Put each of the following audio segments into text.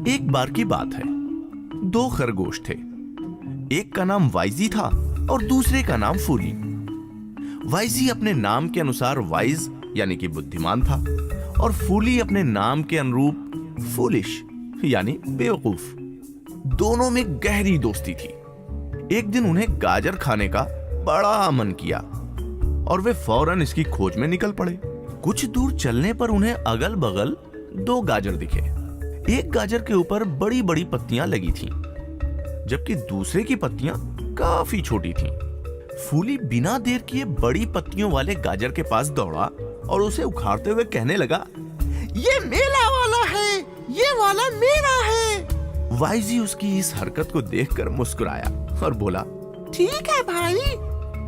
एक बार की बात है, दो खरगोश थे। एक का नाम वाइजी था और दूसरे का नाम फूली। वाइजी अपने नाम के अनुसार वाइज यानी कि बुद्धिमान था और फूली अपने नाम के अनुरूप फूलिश यानी बेवकूफ। दोनों में गहरी दोस्ती थी। एक दिन उन्हें गाजर खाने का बड़ा मन किया और वे फौरन इसकी खोज में निकल पड़े। कुछ दूर चलने पर उन्हें अगल बगल दो गाजर दिखे। एक गाजर के ऊपर बड़ी बड़ी पत्तियां लगी थीं, जबकि दूसरे की पत्तियां काफी छोटी थीं। फूली बिना देर किए बड़ी पत्तियों वाले गाजर के पास दौड़ा और उसे उखाड़ते हुए कहने लगा, ये मेरा वाला है, ये वाला मेरा है। वाइजी उसकी इस हरकत को देखकर मुस्कुराया और बोला, ठीक है भाई,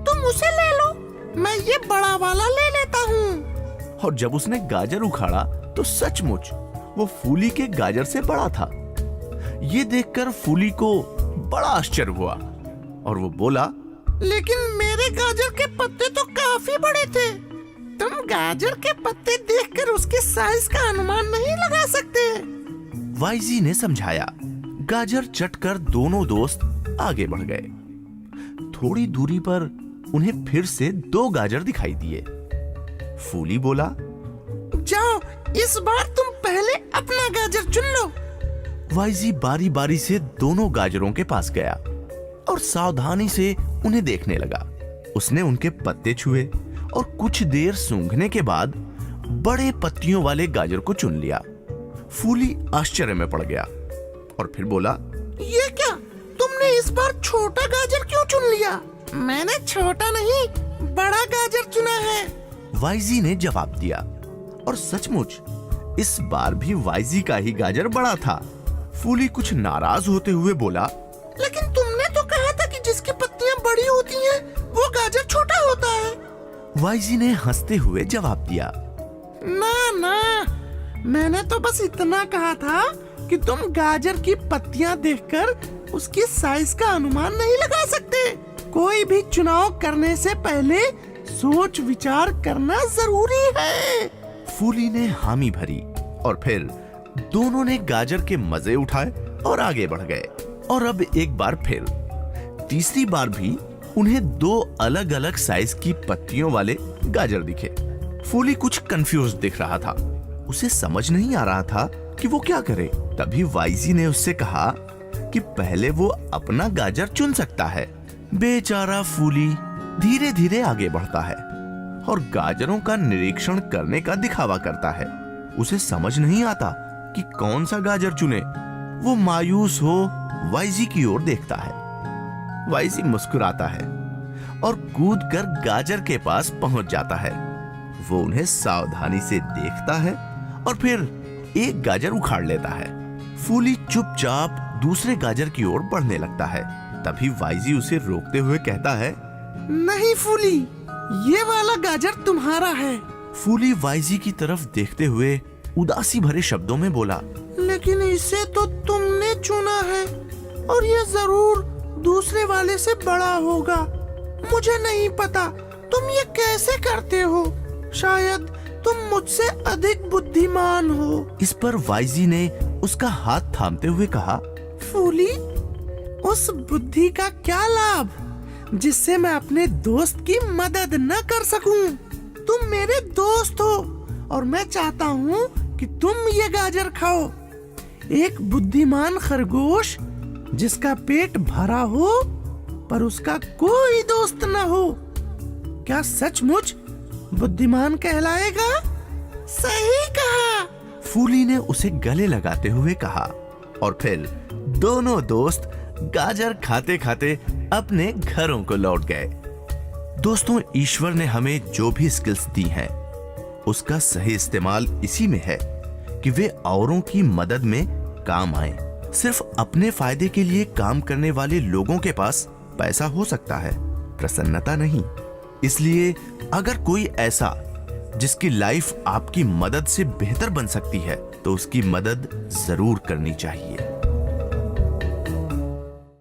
तुम उसे ले लो, मैं ये बड़ा वाला ले लेता हूँ। और जब उसने गाजर उखाड़ा तो सचमुच वो फूली के गाजर से बड़ा था। ये देखकर फूली को बड़ा आश्चर्य हुआ और वो बोला, लेकिन मेरे गाजर के पत्ते तो काफी बड़े थे। तुम गाजर के पत्ते देखकर उसके साइज का अनुमान नहीं लगा सकते। वाइजी ने समझाया। गाजर चटकर दोनों दोस्त आगे बढ़ गए। थोड़ी दूरी पर उन्हें फिर से दो गाजर दिखाई दिए। फूली बोला, जाओ, इस बार तुम पहले अपना गाजर चुन लो। वाइजी बारी बारी से दोनों गाजरों के पास गया और सावधानी से उन्हें देखने लगा। उसने उनके पत्ते छुए और कुछ देर सूंघने के बाद बड़े पत्तियों वाले गाजर को चुन लिया। फूली आश्चर्य में पड़ गया और फिर बोला, ये क्या, तुमने इस बार छोटा गाजर क्यों चुन लिया? मैंने छोटा नहीं, बड़ा गाजर चुना है। वाइजी ने जवाब दिया और सचमुच इस बार भी वाइजी का ही गाजर बड़ा था। फूली कुछ नाराज होते हुए बोला, लेकिन तुमने तो कहा था कि जिसकी पत्तियां बड़ी होती हैं, वो गाजर छोटा होता है। वाइजी ने हंसते हुए जवाब दिया, ना ना, मैंने तो बस इतना कहा था कि तुम गाजर की पत्तियां देखकर उसकी साइज का अनुमान नहीं लगा सकते। कोई भी चुनाव करने से पहले सोच विचार करना जरूरी है। फूली ने हामी भरी और फिर दोनों ने गाजर के मजे उठाए और आगे बढ़ गए। और अब एक बार फिर तीसरी बार भी उन्हें दो अलग अलग साइज की पत्तियों वाले गाजर दिखे। फूली कुछ कंफ्यूज दिख रहा था। उसे समझ नहीं आ रहा था कि वो क्या करे। तभी वाइजी ने उससे कहा कि पहले वो अपना गाजर चुन सकता है। बेचारा फूली धीरे धीरे आगे बढ़ता है और गाजरों का निरीक्षण करने का दिखावा करता है। उसे समझ नहीं आता कि कौन सा गाजर चुने। वो मायूस हो वाइजी की ओर देखता है। वाइजी मुस्कुराता है और कूदकर गाजर के पास पहुंच जाता है। वो उन्हें सावधानी से देखता है और फिर एक गाजर उखाड़ लेता है। फूली चुपचाप दूसरे गाजर की ओर बढ़ने लगता है। तभी वाइजी उसे रोकते हुए कहता है, नहीं फूली, ये वाला गाजर तुम्हारा है। फूली वाइजी की तरफ देखते हुए उदासी भरे शब्दों में बोला, लेकिन इसे तो तुमने चुना है और ये जरूर दूसरे वाले से बड़ा होगा। मुझे नहीं पता तुम ये कैसे करते हो। शायद तुम मुझसे अधिक बुद्धिमान हो। इस पर वाइजी ने उसका हाथ थामते हुए कहा, फूली, उस बुद्धि का क्या लाभ जिससे मैं अपने दोस्त की मदद न कर सकूं। तुम मेरे दोस्त हो और मैं चाहता हूँ कि तुम ये गाजर खाओ। एक बुद्धिमान खरगोश जिसका पेट भरा हो पर उसका कोई दोस्त न हो, क्या सचमुच बुद्धिमान कहलाएगा? सही कहा। फूली ने उसे गले लगाते हुए कहा और फिर दोनों दोस्त गाजर खाते खाते अपने घरों को लौट गए। दोस्तों, ईश्वर ने हमें जो भी स्किल्स दी हैं, उसका सही इस्तेमाल इसी में है कि वे औरों की मदद में काम आए। सिर्फ अपने फायदे के लिए काम करने वाले लोगों के पास पैसा हो सकता है, प्रसन्नता नहीं। इसलिए अगर कोई ऐसा जिसकी लाइफ आपकी मदद से बेहतर बन सकती है, तो उसकी मदद जरूर करनी चाहिए।